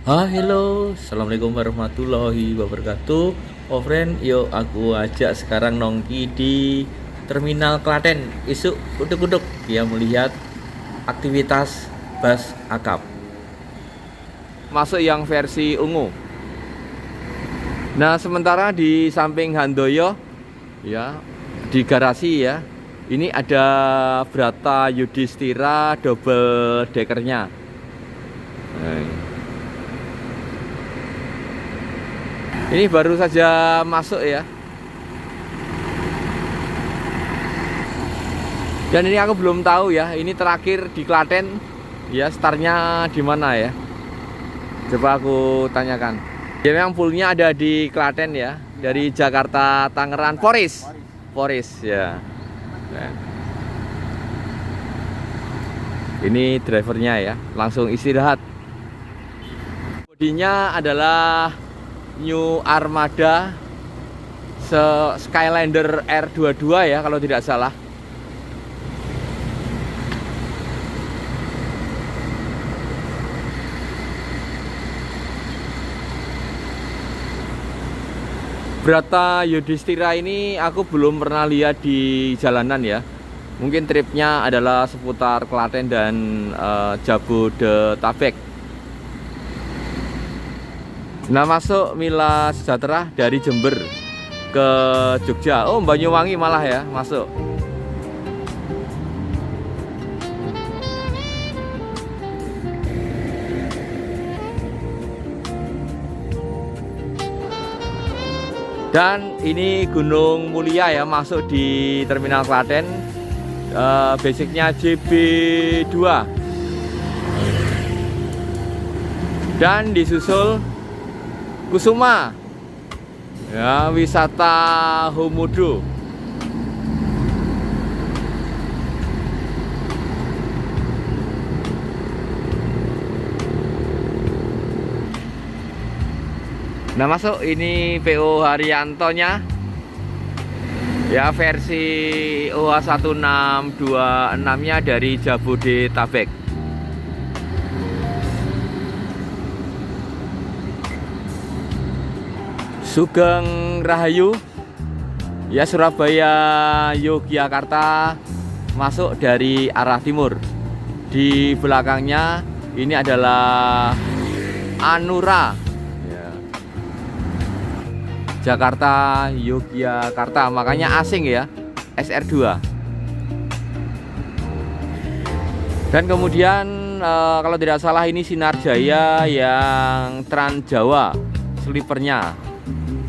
Hello, assalamualaikum warahmatullahi wabarakatuh. Oh friend, yuk aku ajak sekarang nongki di Terminal Klaten. Isuk kuduk-kuduk dia melihat aktivitas bus akap. Masuk yang versi ungu. Nah, sementara di samping Handoyo, ya, di garasi ya, ini ada Brata Yudhistira double deckernya. Ini baru saja masuk ya. Dan ini aku belum tahu ya, ini terakhir di Klaten ya, startnya di mana ya. Coba aku tanyakan. Ya memang poolnya ada di Klaten ya, dari Jakarta Tangerang Poris ya. Nah. Ini drivernya ya, langsung istirahat. Bodinya adalah New Armada Skylander R22 ya kalau tidak salah. Brata Yudhistira ini aku belum pernah lihat di jalanan ya. Mungkin tripnya adalah seputar Klaten dan Jabodetabek. Nah, masuk Mila Sejahtera dari Jember ke Jogja. Oh, Banyuwangi malah ya masuk. Dan ini Gunung Mulia ya, masuk di Terminal Klaten. Basicnya JB2. Dan disusul Kusuma ya, wisata Homodo. Nah, masuk ini PO Haryantonya ya, versi OH1626 nya dari Jabodetabek. Sugeng Rahayu ya, Surabaya Yogyakarta, masuk dari arah timur. Di belakangnya ini adalah Anura ya. Jakarta Yogyakarta, makanya asing ya, SR2. Dan kemudian kalau tidak salah ini Sinar Jaya yang Trans Jawa, slipernya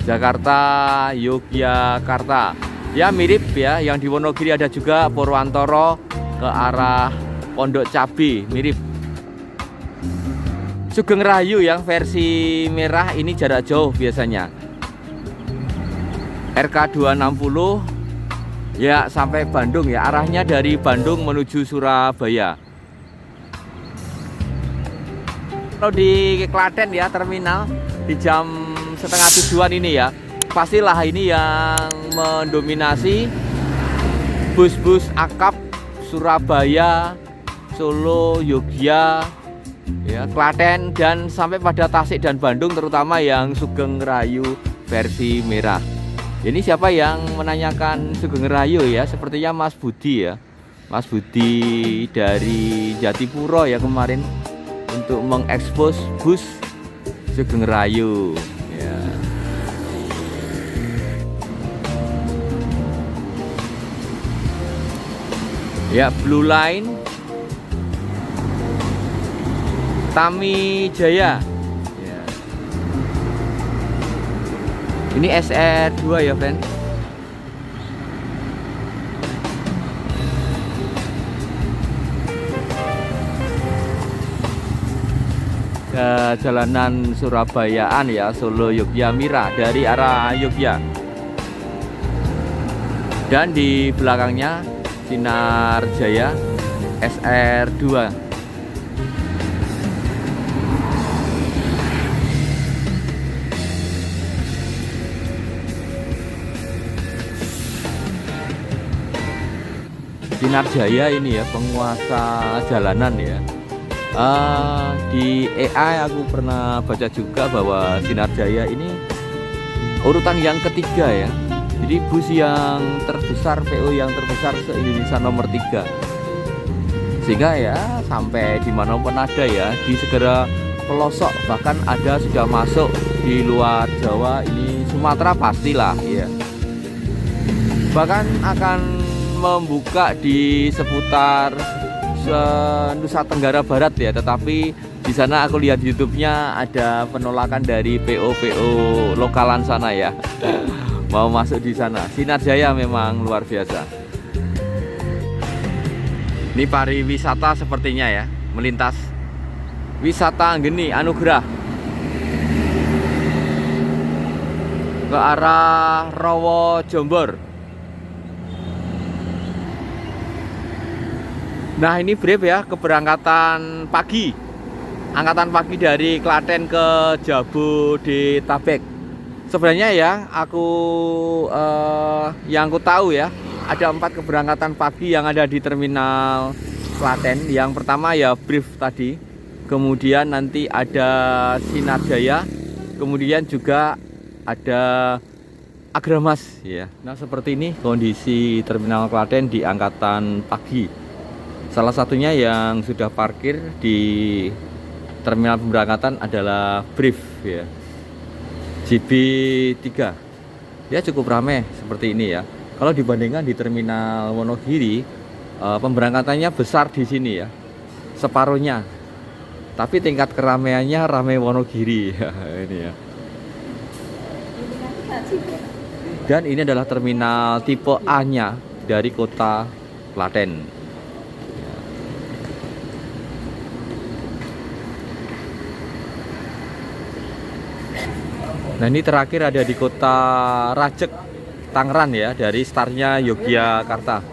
Jakarta Yogyakarta ya, mirip ya. Yang di Wonogiri ada juga Purwantoro ke arah Pondok Cabe, mirip. Sugeng Rahayu yang versi merah ini jarak jauh biasanya, RK260 ya, sampai Bandung ya, arahnya dari Bandung menuju Surabaya. Kalau di Klaten ya, terminal di jam setengah tujuan ini ya, pastilah ini yang mendominasi bus-bus akap Surabaya, Solo, Yogyakarta ya, Klaten, dan sampai pada Tasik dan Bandung, terutama yang Sugeng Rahayu versi merah. Ini siapa yang menanyakan Sugeng Rahayu ya? Sepertinya Mas Budi ya, Mas Budi dari Jatipuro ya, kemarin untuk mengekspos bus Sugeng Rahayu. Ya, Blue Line Tami Jaya ya. Ini SR2 ya, friend. Jalanan Surabayaan ya, Solo Yogyakarta Mira dari arah Yogyakarta. Dan di belakangnya Sinar Jaya SR2. Sinar Jaya ini ya, penguasa jalanan ya. Di AI aku pernah baca juga bahwa Sinar Jaya ini urutan yang ketiga ya. Jadi bus yang terbesar, PO yang terbesar se-Indonesia nomor 3. Sehingga ya sampai dimanapun ada ya, di segera pelosok, bahkan ada sudah masuk di luar Jawa, ini Sumatera pastilah ya. Bahkan akan membuka di seputar Nusa Tenggara Barat ya, tetapi di sana aku lihat YouTube-nya ada penolakan dari PO-PO lokalan sana ya. Mau masuk di sana. Sinar Jaya memang luar biasa. Ini pariwisata sepertinya ya, melintas. Wisata Geni Anugerah ke arah Rowo Jombor. Nah ini brief ya, keberangkatan pagi, angkatan pagi dari Klaten ke Jabodetabek. Sebenarnya ya, yang aku tahu ya, ada 4 keberangkatan pagi yang ada di terminal Klaten. Yang pertama ya brief tadi, kemudian nanti ada Sinar Jaya, kemudian juga ada Agramas ya. Nah seperti ini kondisi terminal Klaten di angkatan pagi. Salah satunya yang sudah parkir di terminal pemberangkatan adalah brief ya, JB3 ya, cukup ramai seperti ini ya. Kalau dibandingkan di terminal Wonogiri, pemberangkatannya besar di sini ya, separuhnya, tapi tingkat keramaiannya ramai Wonogiri ya, ini ya. Dan ini adalah terminal tipe A nya dari kota Klaten. Nah ini terakhir ada di kota Rajek, Tangerang ya, dari startnya Yogyakarta.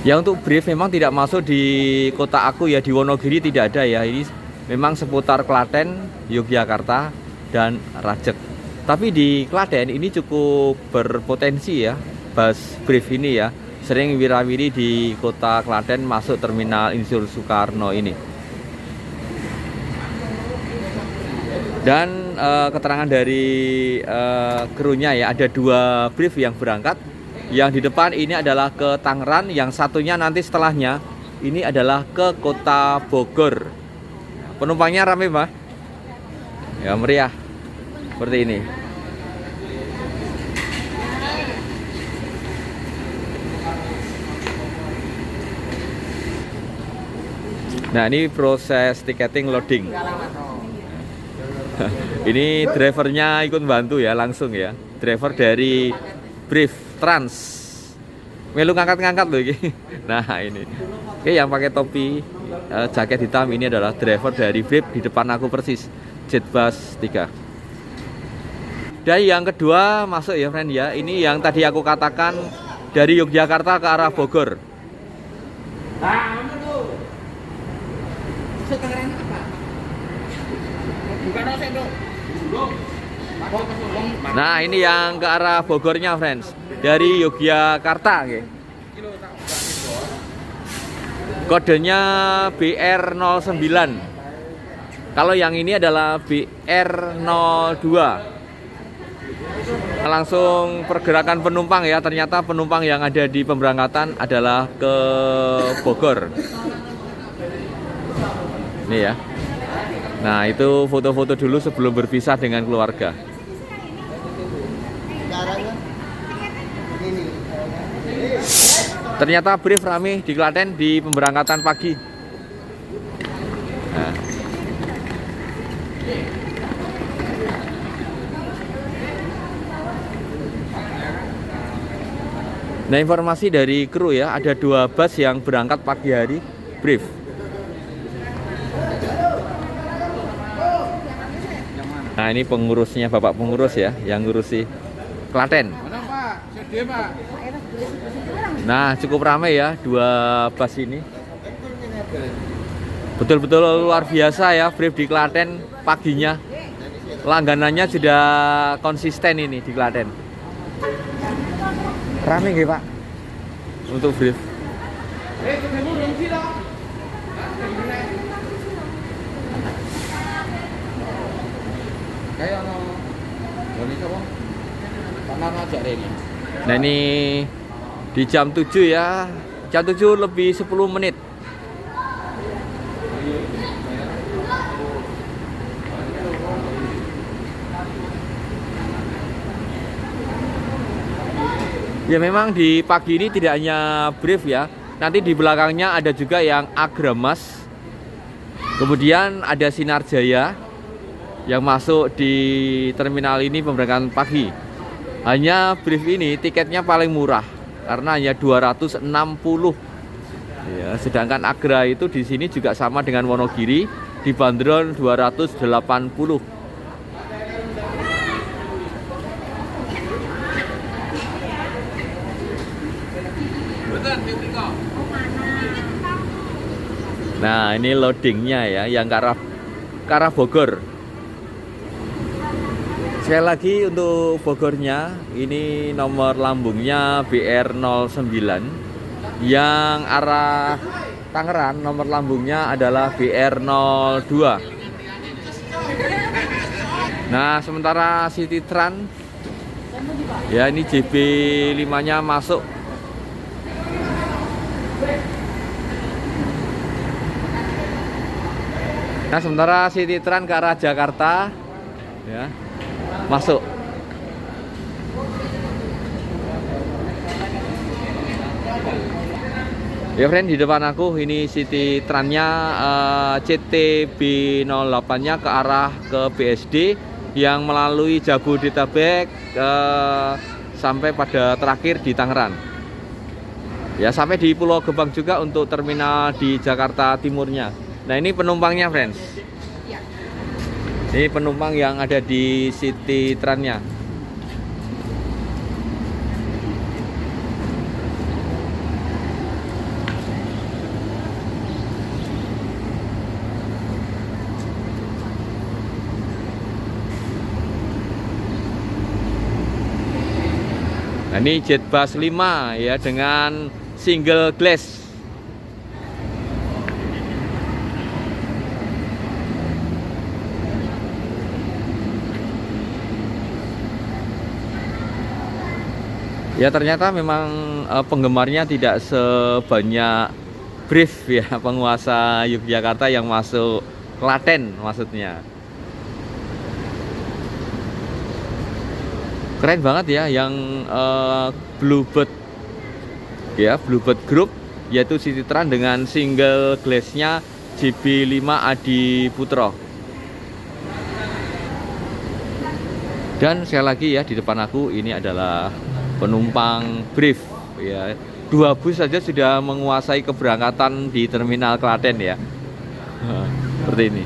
Ya untuk brief memang tidak masuk di kota aku ya, di Wonogiri tidak ada ya. Ini memang seputar Klaten, Yogyakarta, dan Rajek. Tapi di Klaten ini cukup berpotensi ya, bus brief ini ya. Sering wirawiri di kota Klaten masuk terminal Insinyur Soekarno ini. Dan keterangan dari krunya ya, ada 2 brief yang berangkat. Yang di depan ini adalah ke Tangerang, yang satunya nanti setelahnya ini adalah ke kota Bogor. Penumpangnya ramai Pak ya, meriah seperti ini. Nah ini proses tiketing loading. Ini drivernya ikut bantu ya, langsung ya. Driver dari Brief Trans. Melu ngangkat-ngangkat loh ini. Nah ini. Oke, yang pakai topi jaket hitam ini adalah driver dari Brief, di depan aku persis, Jetbus 3. Dan yang kedua masuk ya friend ya. Ini yang tadi aku katakan dari Yogyakarta ke arah Bogor. Nah ini yang ke arah Bogornya friends, dari Yogyakarta okay. Kodenya BR09. Kalau yang ini adalah BR02. Langsung pergerakan penumpang ya, ternyata penumpang yang ada di pemberangkatan adalah ke Bogor. Ini ya. Nah itu foto-foto dulu sebelum berpisah dengan keluarga. Ternyata brief rame di Klaten di pemberangkatan pagi. Nah informasi dari kru ya, ada 2 bus yang berangkat pagi hari brief. Nah ini pengurusnya, bapak pengurus ya, yang ngurusi Klaten. Nah cukup ramai ya 2 bus ini. Betul-betul luar biasa ya brief di Klaten paginya. Langganannya sudah konsisten ini di Klaten. Ramai nggih Pak untuk brief. Nah ini di jam 7 ya, jam 7 lebih 10 menit. Ya memang di pagi ini tidak hanya brief ya, nanti di belakangnya ada juga yang Agramas, kemudian ada Sinar Jaya yang masuk di terminal ini pemberangkatan pagi. Hanya brief ini tiketnya paling murah karena hanya 260. Ya, sedangkan Agra itu di sini juga sama dengan Wonogiri, dibanderol 280. Nah ini loadingnya ya, yang ke arah Bogor. Sekali lagi untuk Bogornya, ini nomor lambungnya BR09. Yang arah Tangerang nomor lambungnya adalah BR02. Nah sementara City Trans ya ini JB5 nya masuk. Nah sementara City Trans ke arah Jakarta ya masuk. Ya friend, di depan aku ini City Trans-nya CTB08-nya ke arah ke BSD yang melalui Jabodetabek sampai pada terakhir di Tangerang. Ya sampai di Pulau Gebang juga untuk terminal di Jakarta Timurnya. Nah ini penumpangnya friends. Ini penumpang yang ada di City Trans-nya. Nah ini Jetbus 5 ya dengan single glass. Ya ternyata memang penggemarnya tidak sebanyak brief ya, penguasa Yogyakarta yang masuk Klaten maksudnya. Keren banget ya yang Bluebird ya, Bluebird Group yaitu City Trans dengan single glassnya JB5 Adi Putro. Dan sekali lagi ya di depan aku ini adalah penumpang brief ya. 2 bus saja sudah menguasai keberangkatan di terminal Klaten ya. Seperti ini.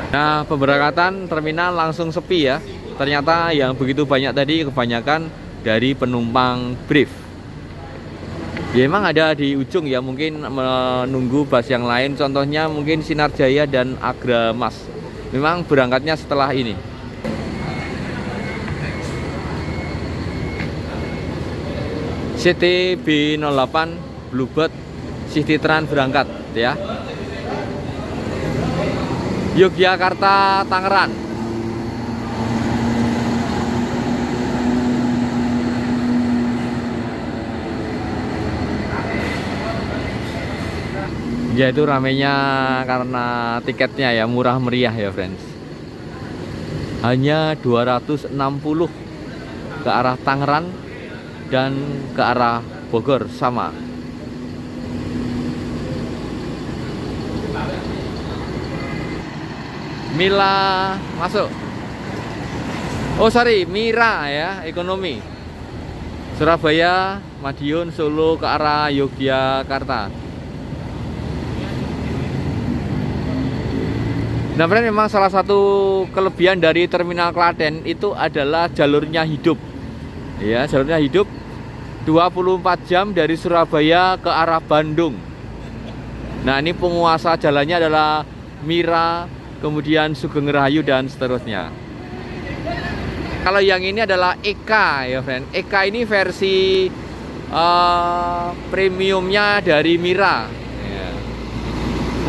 Nah, pemberangkatan terminal langsung sepi ya. Ternyata yang begitu banyak tadi kebanyakan dari penumpang brief. Ya emang ada di ujung ya, mungkin menunggu bus yang lain. Contohnya mungkin Sinar Jaya dan Agramas. Memang berangkatnya setelah ini. CTB08 Bluebird City Trans berangkat ya. Yogyakarta Tangerang. Ya itu ramenya karena tiketnya ya murah meriah ya friends. Hanya 260 ke arah Tangerang dan ke arah Bogor sama. Mila masuk. Oh sorry, Mira ya, ekonomi. Surabaya, Madiun, Solo ke arah Yogyakarta. Nah friend, memang salah satu kelebihan dari terminal Klaten itu adalah jalurnya hidup. Ya, jalurnya hidup 24 jam dari Surabaya ke arah Bandung. Nah, ini penguasa jalannya adalah Mira, kemudian Sugeng Rahayu dan seterusnya. Kalau yang ini adalah EK ya friend. EK ini versi premiumnya dari Mira ya.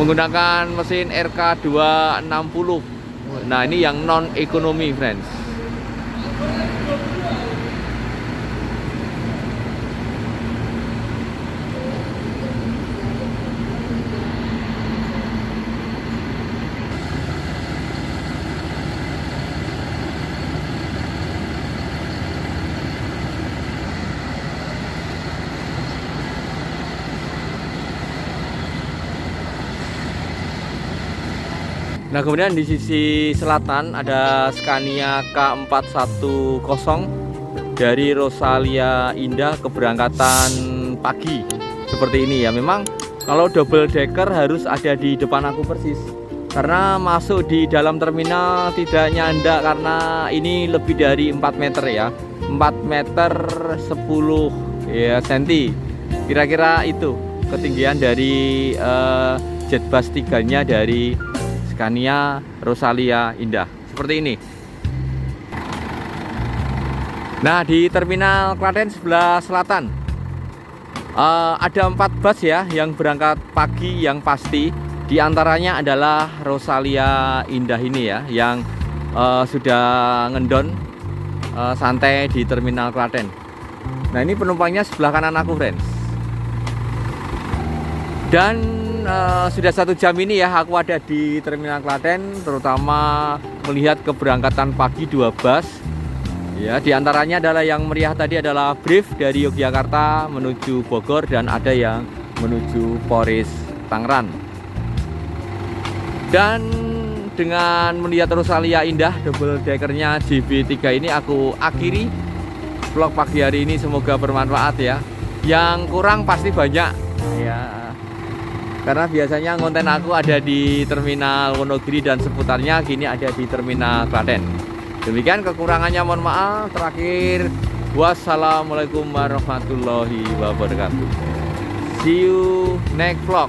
Menggunakan mesin RK260. Nah ini yang non ekonomi friends. Nah kemudian di sisi selatan ada Scania K410 dari Rosalia Indah, keberangkatan pagi seperti ini ya. Memang kalau double decker harus ada di depan aku persis, karena masuk di dalam terminal tidak nyandak karena ini lebih dari 4 meter ya, 4 meter 10 ya senti kira-kira itu ketinggian dari jet bus 3 nya dari Scania Rosalia Indah seperti ini. Nah di terminal Klaten sebelah selatan ada 4 bus ya yang berangkat pagi yang pasti. Di antaranya adalah Rosalia Indah ini ya yang sudah ngendon santai di terminal Klaten. Nah ini penumpangnya sebelah kanan aku friends. Dan sudah 1 jam ini ya aku ada di terminal Klaten, terutama melihat keberangkatan pagi 2 bus ya. Di antaranya adalah yang meriah tadi adalah Brief dari Yogyakarta menuju Bogor, dan ada yang menuju Polres Tangerang. Dan dengan melihat Rosalia Indah double deckernya JB3 ini aku akhiri vlog pagi hari ini. Semoga bermanfaat ya. Yang kurang pasti banyak ya, karena biasanya konten aku ada di terminal Wonogiri dan seputarnya, kini ada di terminal Klaten. Demikian kekurangannya mohon maaf. Terakhir, wassalamualaikum warahmatullahi wabarakatuh. See you next vlog.